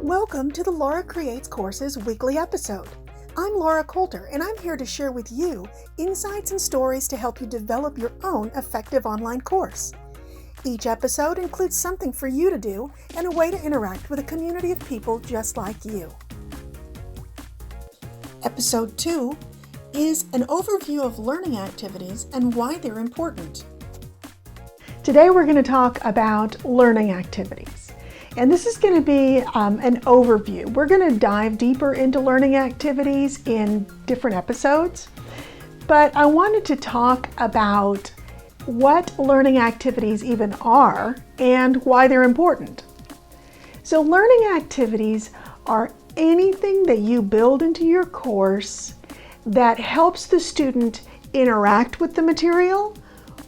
Welcome to the Laura Creates Courses weekly episode. I'm Laura Coulter, and I'm here to share with you insights and stories to help you develop your own effective online course. Each episode includes something for you to do and a way to interact with a community of people just like you. Episode 2 is an overview of learning activities and why they're important. Today we're going to talk about learning activities. And this is going to be an overview. We're going to dive deeper into learning activities in different episodes, but I wanted to talk about what learning activities even are and why they're important. So learning activities are anything that you build into your course that helps the student interact with the material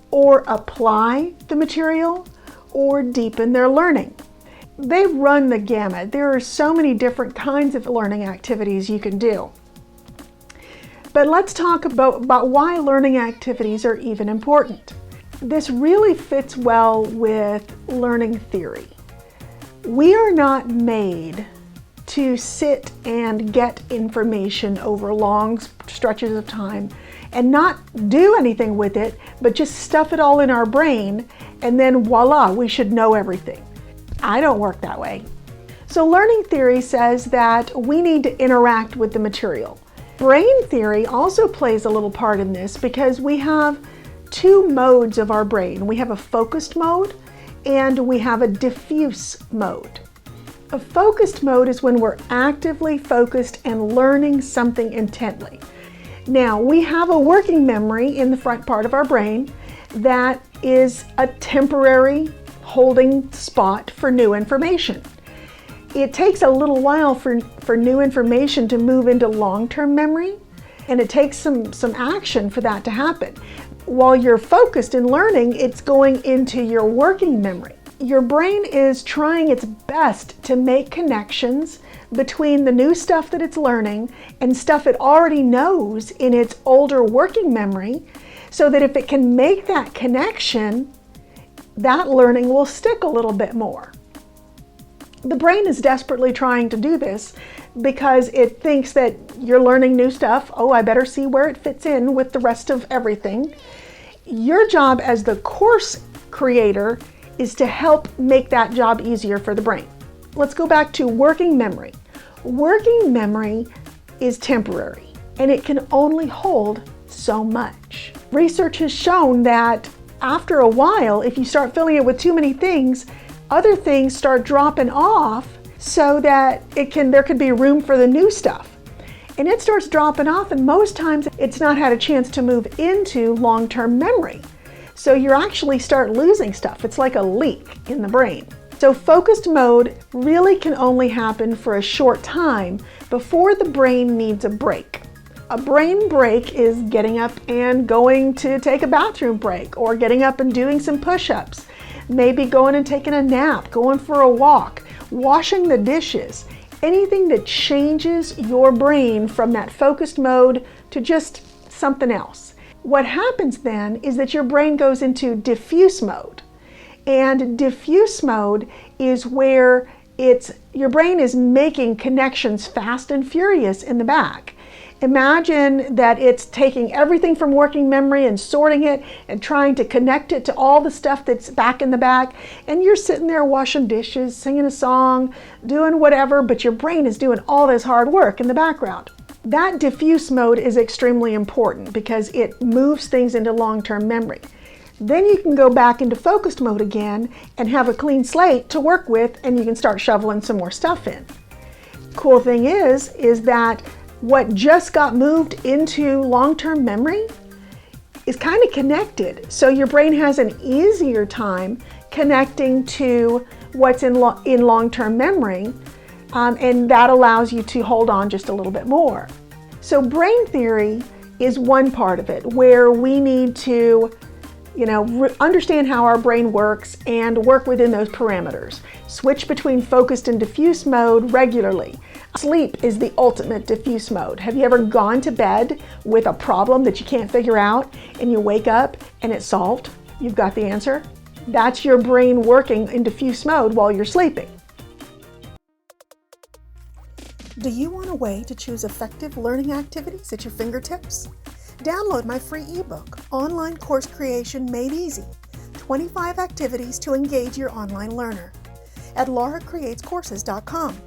or apply the material or deepen their learning. They run the gamut. There are so many different kinds of learning activities you can do. But let's talk about why learning activities are even important. This really fits well with learning theory. We are not made to sit and get information over long stretches of time and not do anything with it, but just stuff it all in our brain and then voila, we should know everything. I don't work that way. So learning theory says that we need to interact with the material. Brain theory also plays a little part in this because we have two modes of our brain. We have a focused mode and we have a diffuse mode. A focused mode is when we're actively focused and learning something intently. Now, we have a working memory in the front part of our brain that is a temporary holding spot for new information. It takes a little while for new information to move into long-term memory, and it takes some action for that to happen. While you're focused in learning, it's going into your working memory. Your brain is trying its best to make connections between the new stuff that it's learning and stuff it already knows in its older working memory, so that if it can make that connection, that learning will stick a little bit more. The brain is desperately trying to do this because it thinks that you're learning new stuff. Oh, I better see where it fits in with the rest of everything. Your job as the course creator is to help make that job easier for the brain. Let's go back to working memory. Working memory is temporary and it can only hold so much. Research has shown that after a while, if you start filling it with too many things, other things start dropping off so that there could be room for the new stuff. And it starts dropping off, and most times it's not had a chance to move into long-term memory. So you actually start losing stuff. It's like a leak in the brain. So focused mode really can only happen for a short time before the brain needs a break. A brain break is getting up and going to take a bathroom break, or getting up and doing some push-ups, maybe going and taking a nap, going for a walk, washing the dishes, anything that changes your brain from that focused mode to just something else. What happens then is that your brain goes into diffuse mode. And diffuse mode is where your brain is making connections fast and furious in the back. Imagine that it's taking everything from working memory and sorting it and trying to connect it to all the stuff that's back in the back, and you're sitting there washing dishes, singing a song, doing whatever, but your brain is doing all this hard work in the background. That diffuse mode is extremely important because it moves things into long-term memory. Then you can go back into focused mode again and have a clean slate to work with, and you can start shoveling some more stuff in. Cool thing is that what just got moved into long-term memory is kind of connected. So your brain has an easier time connecting to what's in long-term memory, and that allows you to hold on just a little bit more. So brain theory is one part of it, where we need to understand how our brain works and work within those parameters. Switch between focused and diffuse mode regularly. Sleep is the ultimate diffuse mode. Have you ever gone to bed with a problem that you can't figure out and you wake up and it's solved? You've got the answer? That's your brain working in diffuse mode while you're sleeping. Do you want a way to choose effective learning activities at your fingertips? Download my free ebook, Online Course Creation Made Easy, 25 Activities to Engage Your Online Learner, at lauracreatescourses.com.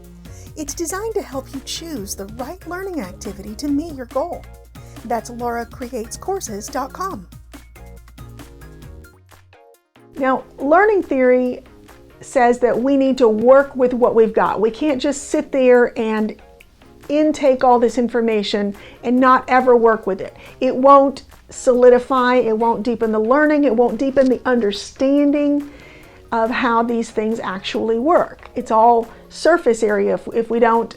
It's designed to help you choose the right learning activity to meet your goal. That's lauracreatescourses.com. Now, learning theory says that we need to work with what we've got. We can't just sit there and intake all this information and not ever work with it. It won't solidify, it won't deepen the learning, it won't deepen the understanding of how these things actually work. It's all surface area if we don't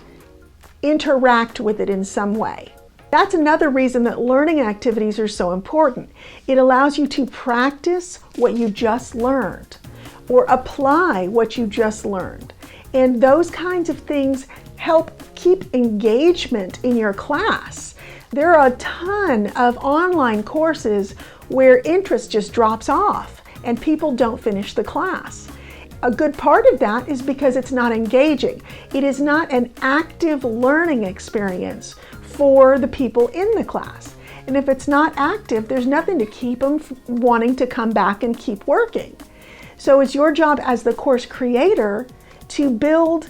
interact with it in some way. That's another reason that learning activities are so important. It allows you to practice what you just learned or apply what you just learned. And those kinds of things help keep engagement in your class. There are a ton of online courses where interest just drops off and people don't finish the class. A good part of that is because it's not engaging. It is not an active learning experience for the people in the class. And if it's not active, there's nothing to keep them wanting to come back and keep working. So it's your job as the course creator to build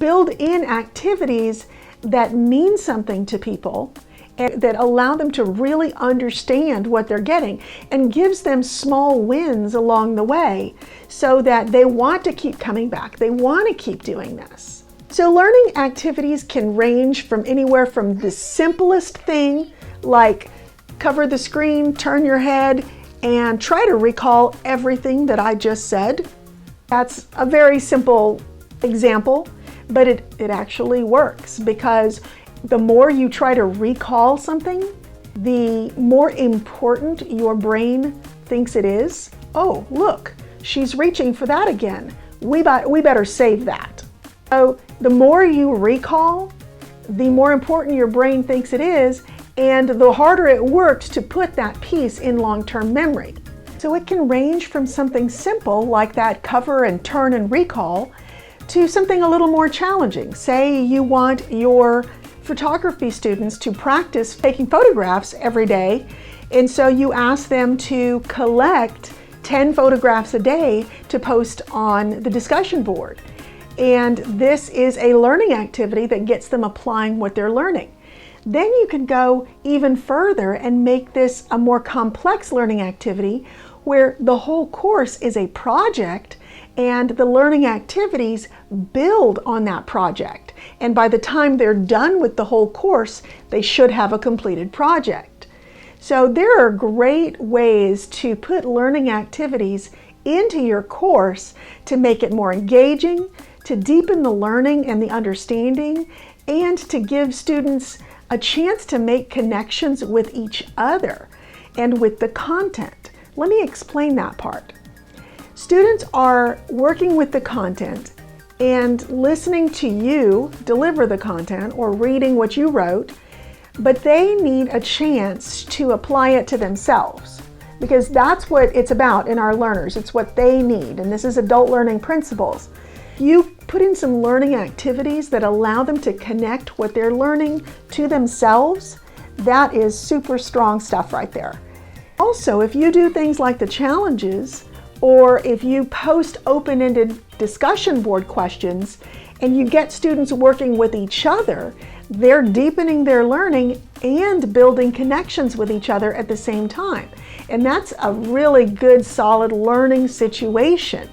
in activities that mean something to people and that allow them to really understand what they're getting and gives them small wins along the way so that they want to keep coming back. They want to keep doing this. So learning activities can range from anywhere from the simplest thing like cover the screen, turn your head, and try to recall everything that I just said. That's a very simple example, but it actually works because the more you try to recall something, the more important your brain thinks it is. Oh, look, she's reaching for that again. We better save that. So the more you recall, the more important your brain thinks it is, and the harder it works to put that piece in long-term memory. So it can range from something simple like that cover and turn and recall to something a little more challenging. Say you want your photography students to practice taking photographs every day, and so you ask them to collect 10 photographs a day to post on the discussion board. And this is a learning activity that gets them applying what they're learning. Then you can go even further and make this a more complex learning activity where the whole course is a project and the learning activities build on that project. And by the time they're done with the whole course, they should have a completed project. So there are great ways to put learning activities into your course to make it more engaging, to deepen the learning and the understanding, and to give students a chance to make connections with each other and with the content. Let me explain that part. Students are working with the content and listening to you deliver the content or reading what you wrote, but they need a chance to apply it to themselves because that's what it's about in our learners. It's what they need, and this is adult learning principles. You put in some learning activities that allow them to connect what they're learning to themselves. That is super strong stuff right there. Also, if you do things like the challenges, or if you post open-ended discussion board questions and you get students working with each other, they're deepening their learning and building connections with each other at the same time. And that's a really good, solid learning situation.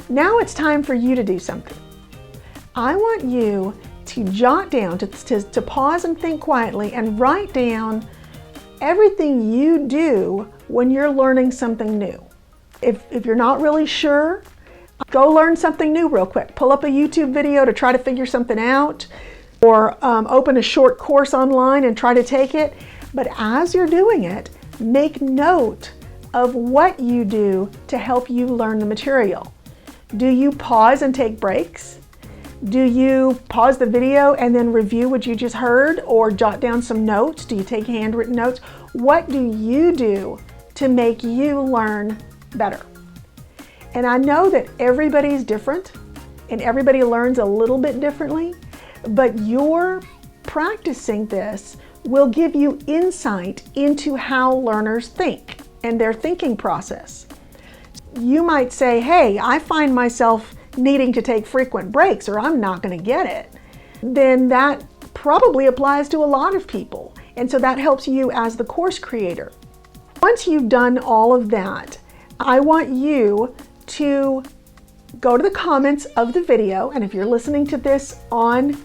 Now it's time for you to do something. I want you to jot down, to pause and think quietly and write down everything you do when you're learning something new. If you're not really sure, go learn something new real quick. Pull up a YouTube video to try to figure something out, or open a short course online and try to take it. But as you're doing it, make note of what you do to help you learn the material. Do you pause and take breaks? Do you pause the video and then review what you just heard or jot down some notes? Do you take handwritten notes? What do you do to make you learn better? And I know that everybody's different and everybody learns a little bit differently, but your practicing this will give you insight into how learners think and their thinking process. You might say, hey, I find myself needing to take frequent breaks or I'm not going to get it. Then that probably applies to a lot of people. And so that helps you as the course creator. Once you've done all of that, I want you to go to the comments of the video. And if you're listening to this on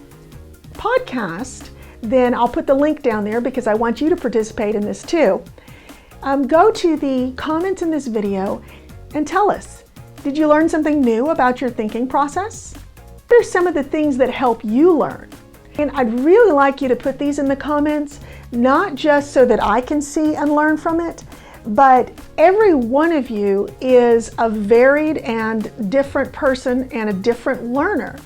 podcast, then I'll put the link down there because I want you to participate in this too. Go to the comments in this video and tell us, did you learn something new about your thinking process? What are some of the things that help you learn? And I'd really like you to put these in the comments, not just so that I can see and learn from it, but every one of you is a varied and different person and a different learner.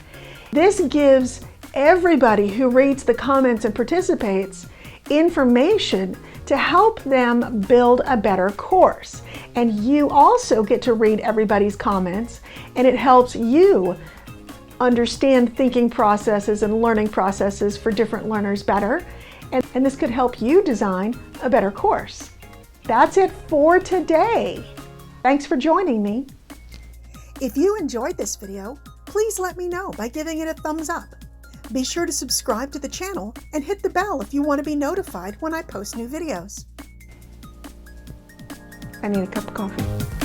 This gives everybody who reads the comments and participates information to help them build a better course. And you also get to read everybody's comments, and it helps you understand thinking processes and learning processes for different learners better. And this could help you design a better course. That's it for today. Thanks for joining me. If you enjoyed this video, please let me know by giving it a thumbs up. Be sure to subscribe to the channel and hit the bell if you want to be notified when I post new videos. I need a cup of coffee.